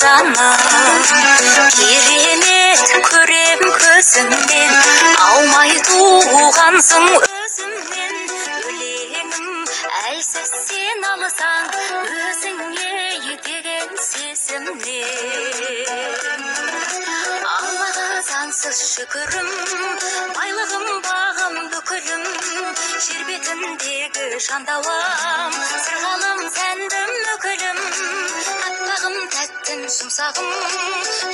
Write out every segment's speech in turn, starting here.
ағзаным, керемет көрем көзімнен, аумай туғансың өзімнен. Өлеңім әлсіз сен алсаң, өзіңе деген сезімнен. Аллаға сансыз шүкірім, байлығым бағым бүкілім, жер бетіндегі жандауам, сырғалым сәндім өкілім, аппағым тәттім жұмсағым,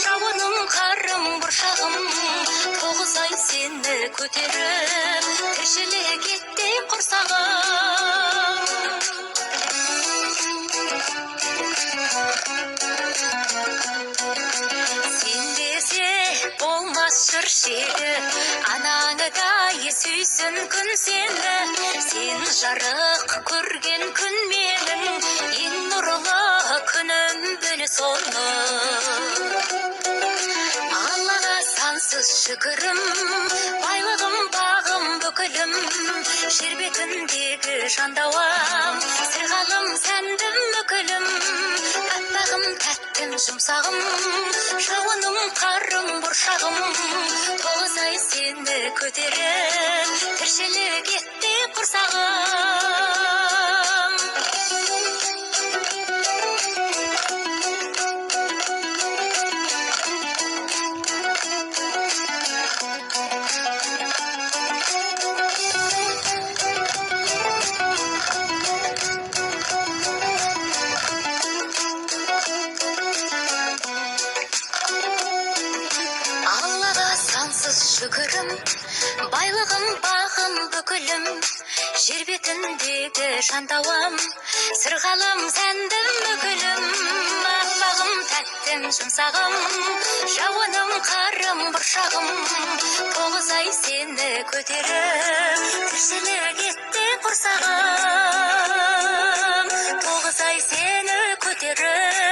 жауыным қарым бұршағым, тоғыз ай сені көтеріп, тіршілік етті құрсағым. Болмас шыршегі, анаңдай сүйсін күн сені, сен жарық көрген күн менің, ең нұрлы күнім білі соны. Аллаға сансыз шүкірім, байлығым бағым бүкілім, жер бетіндегі жандауам, сырғалым сәндім өкілім, аппағым тәттім жұмсағым, жауыным қарым бұршағым, тоғыз ай сені көтеріп, тіршілік етті құрсағым. Шүкірім, байлығым бағым бүкілім, жер бетіндегі жандауам, сырғалым сәндім өкілім, аппағым тәттім жұмсағым, жауыным қарым бұршағым, тоғыз ай сені көтеріп, тіршілік етті құрсағым, тоғыз ай сені көтеріп,